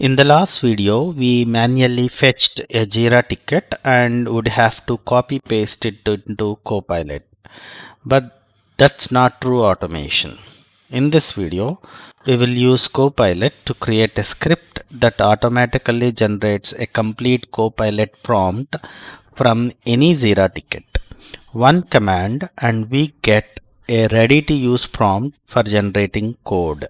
In the last video, we manually fetched a Jira ticket and would have to copy paste it into Copilot. But that's not true automation. In this video, we will use Copilot to create a script that automatically generates a complete Copilot prompt from any Jira ticket. One command and we get a ready to use prompt for generating code.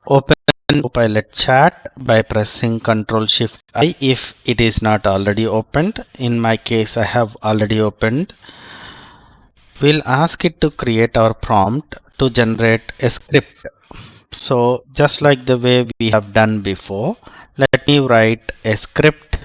Open Copilot chat by pressing Ctrl Shift I if it is not already opened. In my case, I have already opened. We'll ask it to create our prompt to generate a script. So just like the way we have done before, let me write a script.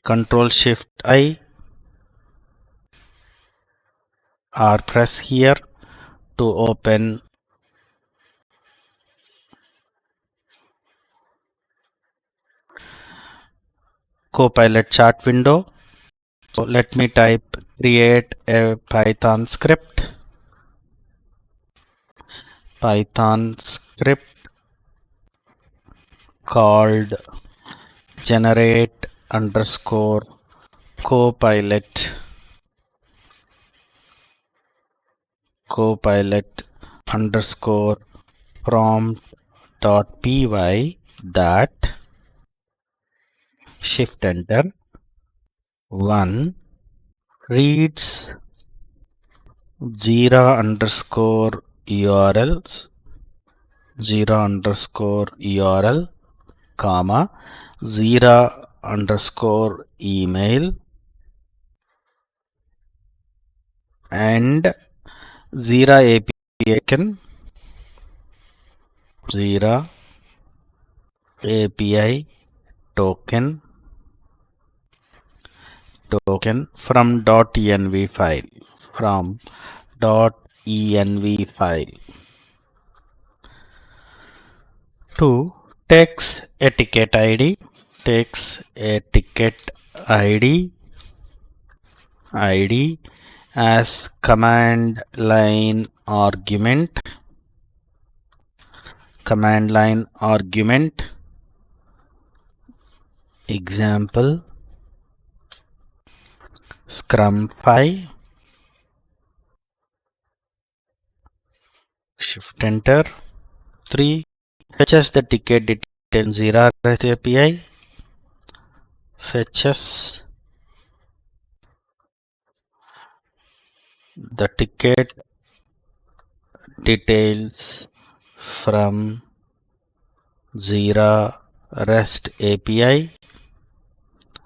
Ctrl Shift I or press here to open Copilot chat window. So let me type create a Python script. Python script called generate underscore copilot underscore prompt dot py that shift enter 1 reads Jira underscore URL comma Jira underscore email and Jira API Jira API token from .env file 2 takes a ticket ID as command line argument example scrum 5 shift enter 3 fetches the ticket detail Jira REST API fetches the ticket details from Jira REST API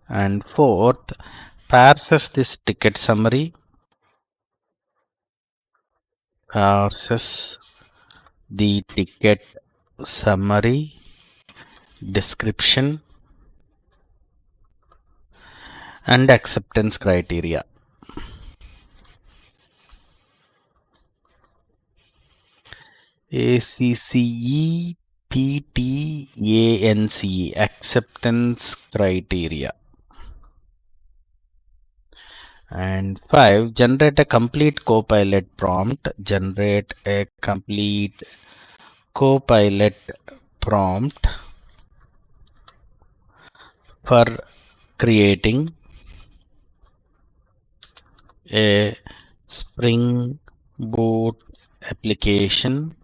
and fourth parses this ticket summary the ticket summary description and acceptance criteria. ACCEPTANCE acceptance criteria. And 5 generate a complete Copilot prompt. Generate a complete Copilot prompt for creating a Spring Boot application.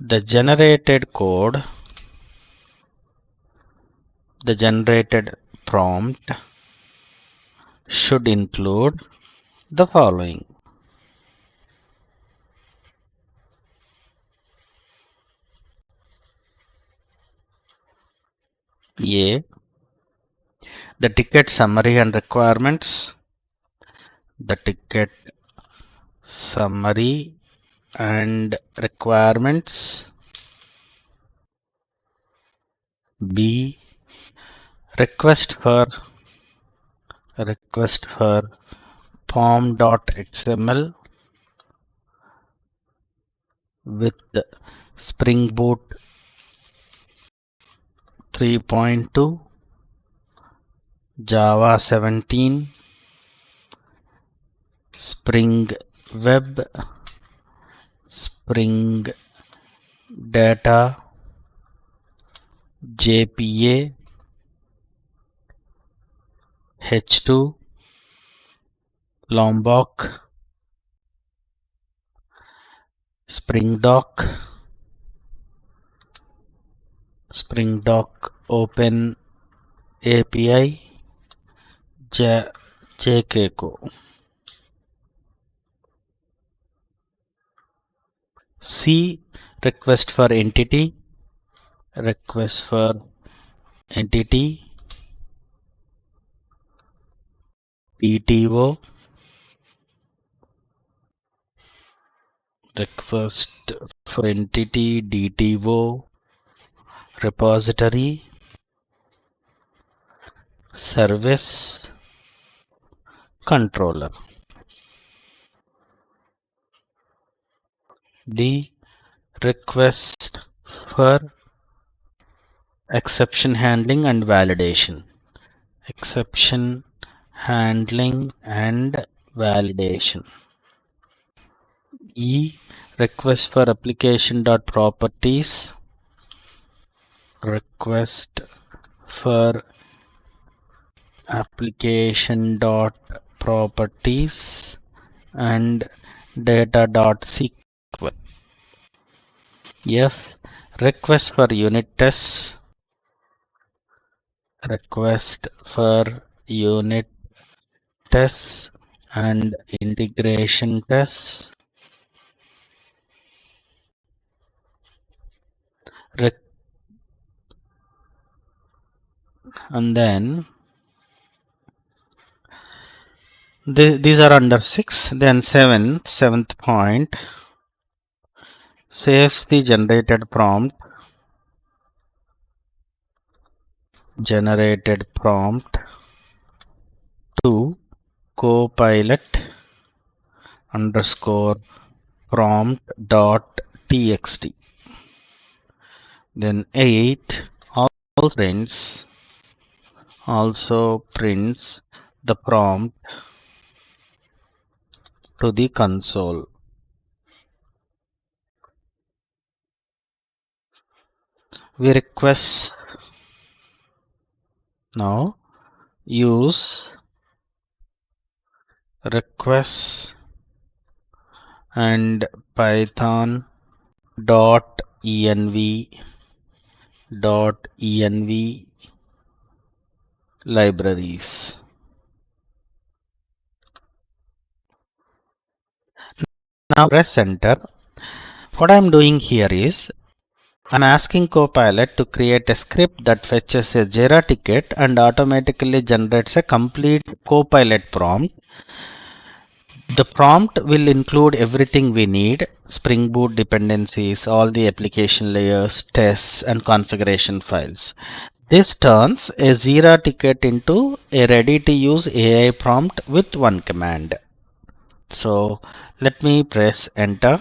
The generated prompt should include the following. A. The ticket summary and requirements. The ticket summary and requirements. B. Request for pom.xml with Spring Boot 3.2, Java 17 Spring Web, Spring Data, JPA, H2, Lombok, Spring Dock, Spring Dock Open API, JKCO. C, request for entity, request for entity, DTO, request for entity, DTO, repository, service, controller. D, request for exception handling and validation. Exception handling and validation. E, request for application.properties, request for application.properties and data.sql. F, request for unit tests, request for unit tests and integration tests, and then these are under 6. Then seventh point, saves the generated prompt to Copilot underscore prompt.txt. Then 8, also prints the prompt to the console. We request now use requests and python .env libraries. Now press enter. What I am doing here is I'm asking Copilot to create a script that fetches a Jira ticket and automatically generates a complete Copilot prompt. The prompt will include everything we need: Spring Boot dependencies, all the application layers, tests, and configuration files. This turns a Jira ticket into a ready-to-use AI prompt with one command. So let me press enter.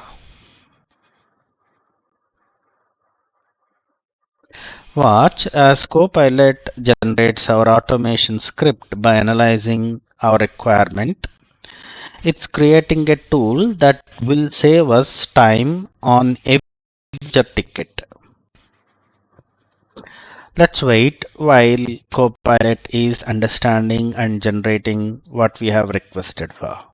Watch as Copilot generates our automation script by analyzing our requirement. It's creating a tool that will save us time on every ticket. Let's wait while Copilot is understanding and generating what we have requested for.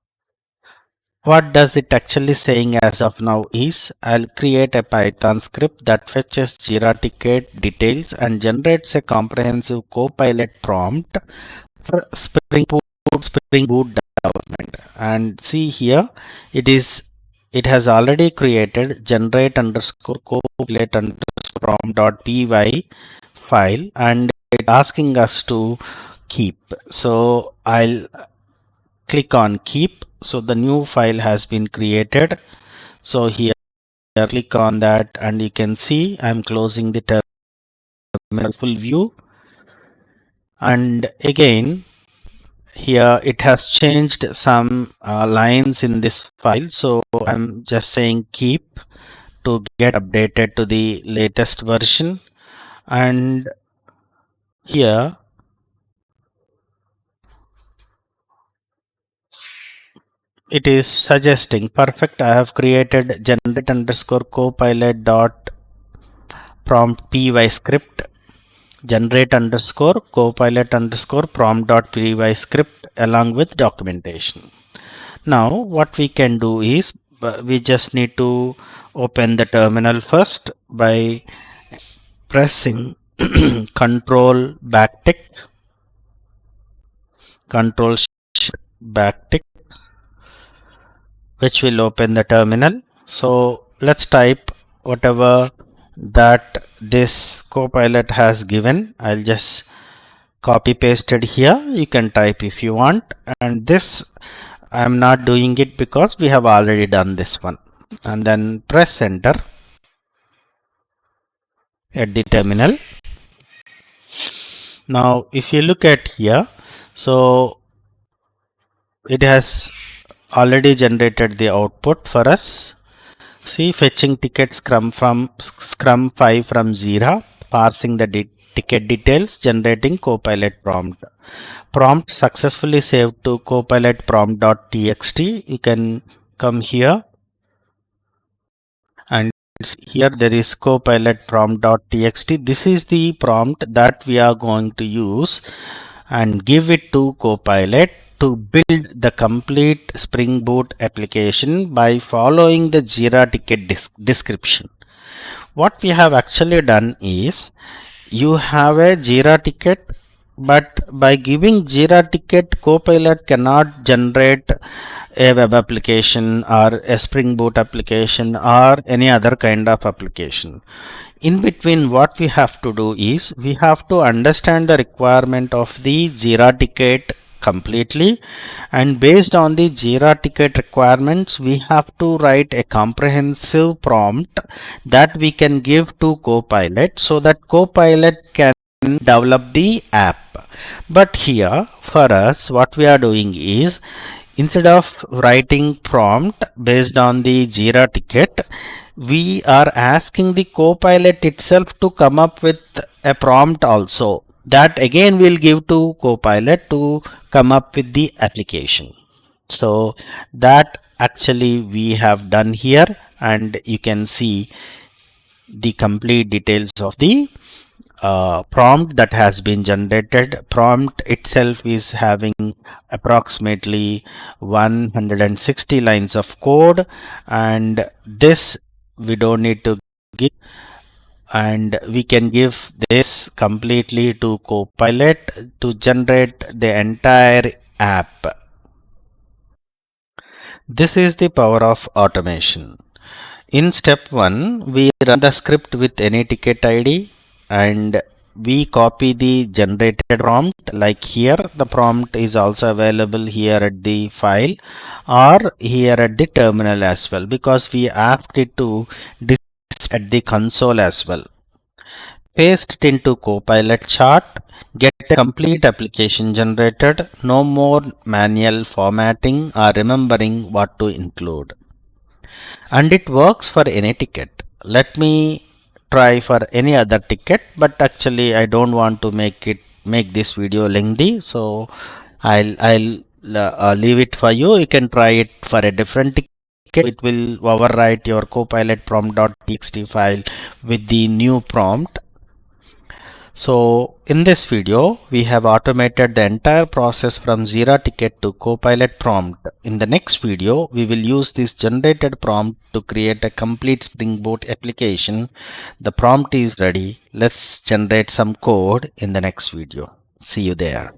What does it actually saying as of now is, I'll create a Python script that fetches Jira ticket details and generates a comprehensive Copilot prompt for Spring Boot development. And see here, it has already created generate underscore Copilot underscore prompt.py file, and it's asking us to keep. So I'll click on keep. So the new file has been created. So here click on that and you can see I'm closing the terminal full view, and again here it has changed some lines in this file. So I'm just saying keep to get updated to the latest version, and here it is suggesting perfect. I have created generate underscore copilot dot prompt py script, generate underscore copilot underscore prompt dot py script along with documentation. Now what we can do is we just need to open the terminal first by pressing control backtick, control backtick, which will open the terminal. So let's type whatever that this Copilot has given. I'll just copy paste it here. You can type if you want, and this I'm not doing it because we have already done this one. And then press enter at the terminal. Now if you look at here, so it has already generated the output for us. See, fetching ticket Scrum 5 from Jira, parsing the ticket details, generating Copilot prompt. Prompt successfully saved to Copilot prompt.txt. You can come here, and here there is Copilot prompt.txt. This is the prompt that we are going to use and give it to Copilot to build the complete Spring Boot application by following the Jira ticket description. What we have actually done is, you have a Jira ticket, but by giving Jira ticket, Copilot cannot generate a web application or a Spring Boot application or any other kind of application. In between, what we have to do is, we have to understand the requirement of the Jira ticket completely, and based on the Jira ticket requirements, we have to write a comprehensive prompt that we can give to Copilot so that Copilot can develop the app. But here for us, what we are doing is, instead of writing prompt based on the Jira ticket, we are asking the Copilot itself to come up with a prompt also, that again we'll give to Copilot to come up with the application. So that actually we have done here, and you can see the complete details of the prompt that has been generated. Prompt itself is having approximately 160 lines of code, and this we don't need to give, and we can give this completely to Copilot to generate the entire app. This is the power of automation. In step 1, we run the script with any ticket ID, and we copy the generated prompt. Like here, the prompt is also available here at the file or here at the terminal as well, because we asked it to display at the console as well. Paste it into Copilot chart, get a complete application generated, no more manual formatting or remembering what to include. And it works for any ticket. Let me try for any other ticket, but actually I don't want to make this video lengthy, so I'll leave it for you. You can try it for a different ticket. It will overwrite your Copilot prompt.txt file with the new prompt. So in this video, we have automated the entire process from Jira ticket to Copilot prompt. In the next video, we will use this generated prompt to create a complete Spring Boot application. The prompt is ready. Let's generate some code in the next video. See you there.